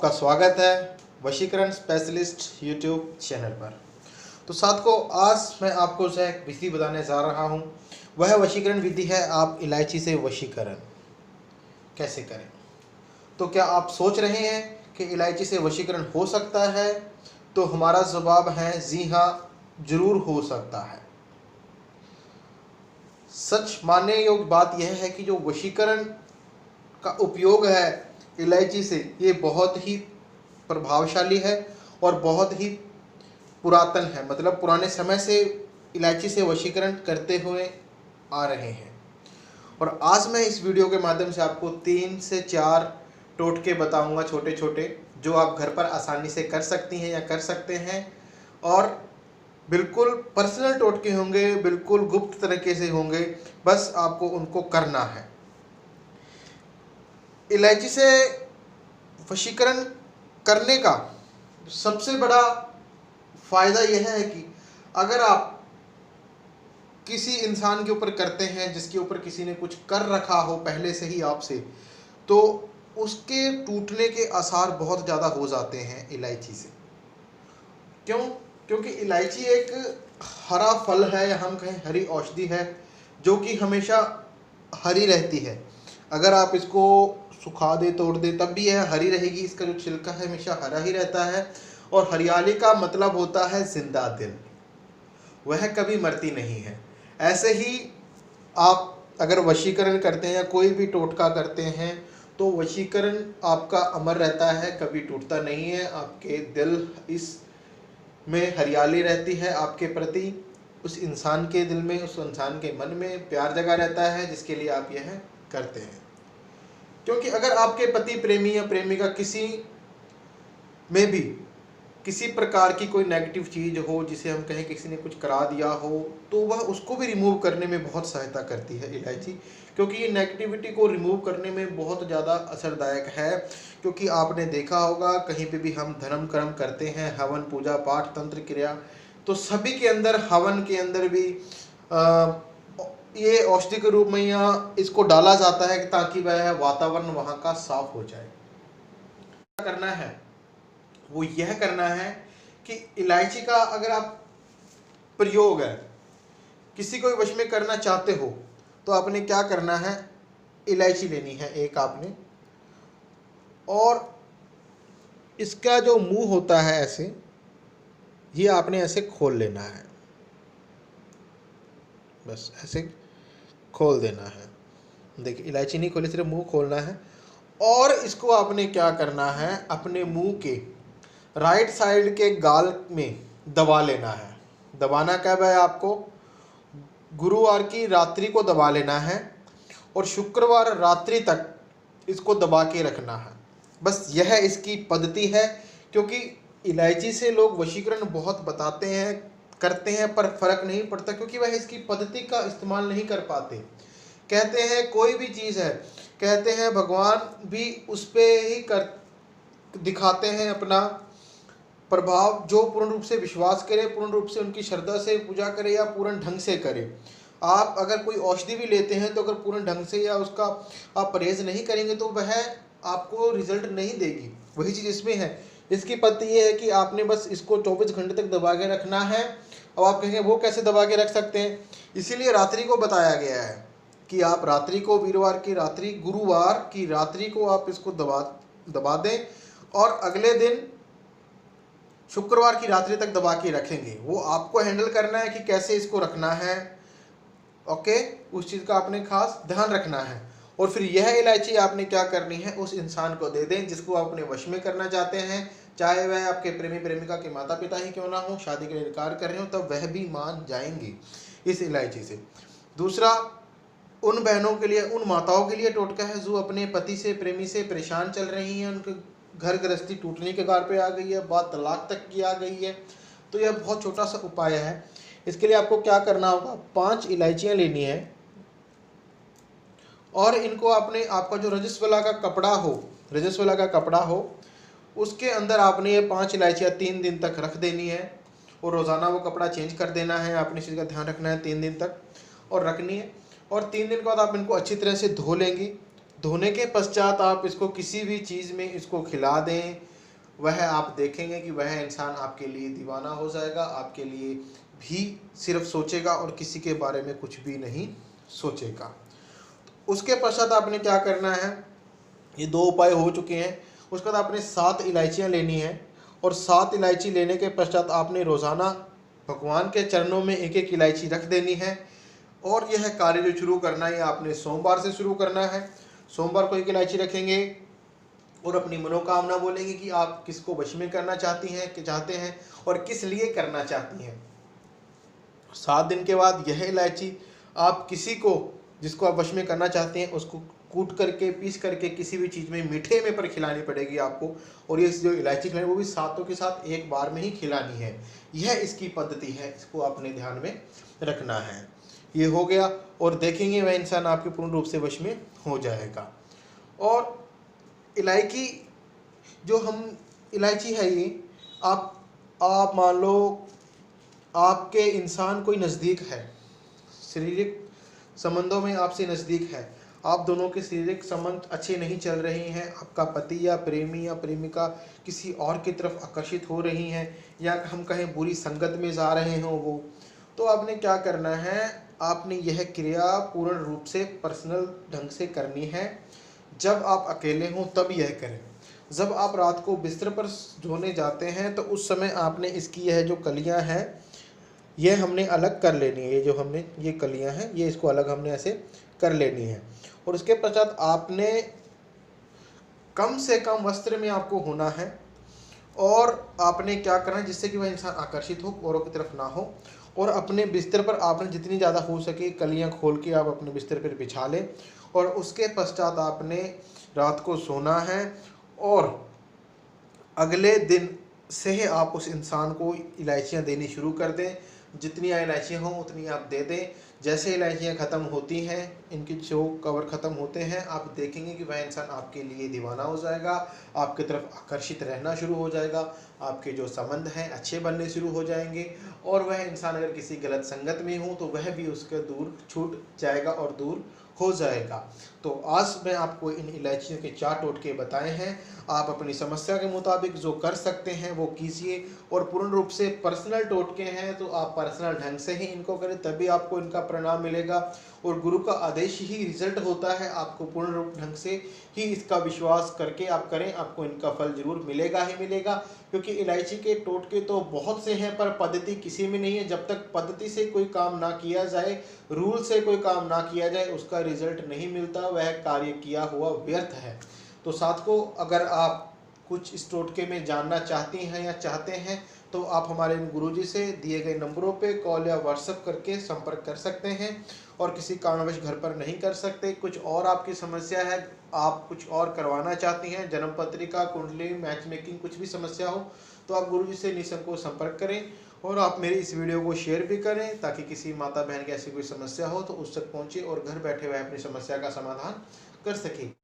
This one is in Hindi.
आपका स्वागत है वशीकरण स्पेशलिस्ट यूट्यूब चैनल पर। तो साथ को आज मैं आपको जो एक विधि बताने जा रहा हूँ, वह वशीकरण विधि है आप इलायची से वशीकरण कैसे करें। तो क्या आप सोच रहे हैं कि इलायची से वशीकरण हो सकता है? तो हमारा जवाब है जी हाँ, जरूर हो सकता है। सच मानने योग्य बात यह है कि जो वशीकरण का उपयोग है इलायची से, ये बहुत ही प्रभावशाली है और बहुत ही पुरातन है। मतलब पुराने समय से इलायची से वशीकरण करते हुए आ रहे हैं। और आज मैं इस वीडियो के माध्यम से आपको 3 से 4 टोटके बताऊंगा, छोटे छोटे, जो आप घर पर आसानी से कर सकती हैं या कर सकते हैं। और बिल्कुल पर्सनल टोटके होंगे, बिल्कुल गुप्त तरीके से होंगे, बस आपको उनको करना है। इलायची से वशीकरण करने का सबसे बड़ा फायदा यह है कि अगर आप किसी इंसान के ऊपर करते हैं जिसके ऊपर किसी ने कुछ कर रखा हो पहले से ही आपसे, तो उसके टूटने के आसार बहुत ज़्यादा हो जाते हैं इलायची से। क्यों? क्योंकि इलायची एक हरा फल है, या हम कहें हरी औषधि है, जो कि हमेशा हरी रहती है। अगर आप इसको सुखा दे, तोड़ दे, तब भी यह हरी रहेगी। इसका जो छिलका है हमेशा हरा ही रहता है। और हरियाली का मतलब होता है जिंदा दिल, वह कभी मरती नहीं है। ऐसे ही आप अगर वशीकरण करते हैं या कोई भी टोटका करते हैं, तो वशीकरण आपका अमर रहता है, कभी टूटता नहीं है। आपके दिल इस में हरियाली रहती है आपके प्रति, उस इंसान के दिल में, उस इंसान के मन में प्यार जगा रहता है जिसके लिए आप यह करते हैं। क्योंकि अगर आपके पति, प्रेमी या प्रेमिका किसी में भी किसी प्रकार की कोई नेगेटिव चीज़ हो, जिसे हम कहें किसी ने कुछ करा दिया हो, तो वह उसको भी रिमूव करने में बहुत सहायता करती है इलायची। क्योंकि ये नेगेटिविटी को रिमूव करने में बहुत ज़्यादा असरदायक है। क्योंकि आपने देखा होगा कहीं पे भी हम धर्म कर्म करते हैं, हवन, पूजा पाठ, तंत्र क्रिया, तो सभी के अंदर, हवन के अंदर भी ये औषधि के रूप में यहाँ इसको डाला जाता है ताकि वह वातावरण वहाँ का साफ हो जाए। क्या करना है? वो यह करना है कि इलायची का अगर आप प्रयोग है किसी को वश में करना चाहते हो, तो आपने क्या करना है, इलायची लेनी है एक आपने, और इसका जो मुंह होता है ऐसे, ये आपने ऐसे खोल लेना है, बस ऐसे खोल देना है। देखिए, इलायची नहीं खोली, सिर्फ मुंह खोलना है। और इसको आपने क्या करना है, अपने मुंह के राइट साइड के गाल में दबा लेना है। दबाना कब है आपको? गुरुवार की रात्रि को दबा लेना है और शुक्रवार रात्रि तक इसको दबा के रखना है। बस यह इसकी पद्धति है। क्योंकि इलायची से लोग वशीकरण बहुत बताते हैं, करते हैं, पर फर्क नहीं पड़ता, क्योंकि वह इसकी पद्धति का इस्तेमाल नहीं कर पाते। कहते हैं कोई भी चीज़ है, कहते हैं भगवान भी उस पर ही कर दिखाते हैं अपना प्रभाव, जो पूर्ण रूप से विश्वास करे, पूर्ण रूप से उनकी श्रद्धा से पूजा करे या पूर्ण ढंग से करे। आप अगर कोई औषधि भी लेते हैं, तो अगर पूर्ण ढंग से या उसका आप परहेज नहीं करेंगे, तो वह आपको रिजल्ट नहीं देगी। वही चीज़ इसमें है। इसकी पद्धति ये है कि आपने बस इसको 24 घंटे तक दबा के रखना है। अब आप कहेंगे वो कैसे दबा के रख सकते हैं? इसीलिए रात्रि को बताया गया है कि आप रात्रि को, वीरवार की रात्रि, गुरुवार की रात्रि को आप इसको दबा दें, और अगले दिन शुक्रवार की रात्रि तक दबा के रखेंगे। वो आपको हैंडल करना है कि कैसे इसको रखना है। ओके, उस चीज़ का आपने खास ध्यान रखना है। और फिर यह इलायची आपने क्या करनी है, उस इंसान को दे दें जिसको आप अपने वश में करना चाहते हैं। चाहे वह आपके प्रेमी प्रेमिका के माता पिता ही क्यों ना हो, शादी के लिए इनकार कर रहे हो, तब वह भी मान जाएंगे इस इलायची से। दूसरा, उन बहनों के लिए, उन माताओं के लिए टोटका है जो अपने पति से, प्रेमी से परेशान चल रही हैं, उनके घर गृहस्थी टूटने के कगार पे आ गई है, बात तलाक तक की आ गई है। तो यह बहुत छोटा सा उपाय है। इसके लिए आपको क्या करना होगा, 5 इलायचियाँ लेनी है, और इनको आपने, आपका जो रजस्वला का कपड़ा हो, रजस्वला का कपड़ा हो, उसके अंदर आपने ये 5 इलायचियाँ 3 दिन तक रख देनी है। और रोज़ाना वो कपड़ा चेंज कर देना है। आपने इस चीज़ का ध्यान रखना है 3 दिन तक, और रखनी है। और 3 दिन के बाद आप इनको अच्छी तरह से धो लेंगी। धोने के पश्चात आप इसको किसी भी चीज़ में इसको खिला दें, वह आप देखेंगे कि वह इंसान आपके लिए दीवाना हो जाएगा, आपके लिए भी सिर्फ सोचेगा और किसी के बारे में कुछ भी नहीं सोचेगा। उसके पश्चात आपने क्या करना है, ये 2 उपाय हो चुके हैं। उसके बाद आपने 7 इलायचियाँ लेनी है और 7 इलायची लेने के पश्चात आपने रोज़ाना भगवान के चरणों में एक एक इलायची रख देनी है। और यह कार्य जो शुरू करना है आपने सोमवार से शुरू करना है। सोमवार को 1 इलायची रखेंगे और अपनी मनोकामना बोलेंगे कि आप किसको वश में करना चाहते हैं और किस लिए करना चाहती हैं। 7 दिन के बाद यह इलायची आप किसी को जिसको आप वश में करना चाहते हैं उसको कूट करके पीस करके किसी भी चीज़ में मीठे में पर खिलानी पड़ेगी आपको। और ये जो इलायची खिलानी वो भी सातों के साथ एक बार में ही खिलानी है। यह इसकी पद्धति है, इसको आपने ध्यान में रखना है। ये हो गया और देखेंगे वह इंसान आपके पूर्ण रूप से वश में हो जाएगा। और इलायची जो हम इलायची है ये आप मान लो आपके इंसान कोई नज़दीक है, शारीरिक संबंधों में आपसे नज़दीक है, आप दोनों के शारीरिक संबंध अच्छे नहीं चल रहे हैं, आपका पति या प्रेमी या प्रेमिका किसी और की तरफ आकर्षित हो रही हैं या हम कहें बुरी संगत में जा रहे हों वो, तो आपने क्या करना है, आपने यह क्रिया पूर्ण रूप से पर्सनल ढंग से करनी है। जब आप अकेले हों तब यह करें। जब आप रात को बिस्तर पर सोने जाते हैं तो उस समय आपने इसकी यह जो कलियां हैं ये हमने अलग कर लेनी है। ये जो हमने ये कलियां हैं ये इसको अलग हमने ऐसे कर लेनी है। और उसके पश्चात आपने कम से कम वस्त्र में आपको होना है और आपने क्या करना है जिससे कि वह इंसान आकर्षित हो, औरों की तरफ ना हो। और अपने बिस्तर पर आपने जितनी ज़्यादा हो सके कलियां खोल के आप अपने बिस्तर पर बिछा लें। और उसके पश्चात आपने रात को सोना है और अगले दिन से आप उस इंसान को इलायचियाँ देनी शुरू कर दें। जितनी इलायचियाँ हों उतनी आप दे दें। जैसे इलायचियाँ ख़त्म होती हैं, इनके जो कवर ख़त्म होते हैं, आप देखेंगे कि वह इंसान आपके लिए दीवाना हो जाएगा, आपकी तरफ आकर्षित रहना शुरू हो जाएगा, आपके जो संबंध हैं अच्छे बनने शुरू हो जाएंगे। और वह इंसान अगर किसी गलत संगत में हो तो वह भी उसके दूर छूट जाएगा और दूर हो जाएगा। तो आज मैं आपको इन इलायचियों के 4 टोटके बताए हैं। आप अपनी समस्या के मुताबिक जो कर सकते हैं वो कीजिए। और पूर्ण रूप से पर्सनल टोटके हैं तो आप पर्सनल ढंग से ही इनको करें, तभी आपको इनका परिणाम मिलेगा। और गुरु का आदेश ही रिजल्ट होता है। आपको पूर्ण रूप ढंग से ही इसका विश्वास करके आप करें, आपको इनका फल जरूर मिलेगा ही मिलेगा। क्योंकि इलायची के टोटके तो बहुत से हैं पर पद्धति किसी में नहीं है। जब तक पद्धति से कोई काम ना किया जाए, रूल से कोई काम ना किया जाए, उसका रिजल्ट नहीं मिलता, वह कार्य किया हुआ व्यर्थ है। तो साथियों, अगर आप कुछ इस टोटके में जानना चाहती हैं या चाहते हैं तो आप हमारे गुरुजी से दिए गए नंबरों पे कॉल या व्हाट्सएप करके संपर्क कर सकते हैं। और किसी कारणवश घर पर नहीं कर सकते, कुछ और आपकी समस्या है, आप कुछ और करवाना चाहती हैं, जन्म पत्रिका, कुंडली, मैच मेकिंग, कुछ भी समस्या हो तो आप गुरुजी से निसंकोच संपर्क करें। और आप मेरी इस वीडियो को शेयर भी करें ताकि किसी माता बहन की ऐसी कोई समस्या हो तो उस तक पहुँचे और घर बैठे हुए अपनी समस्या का समाधान कर सके।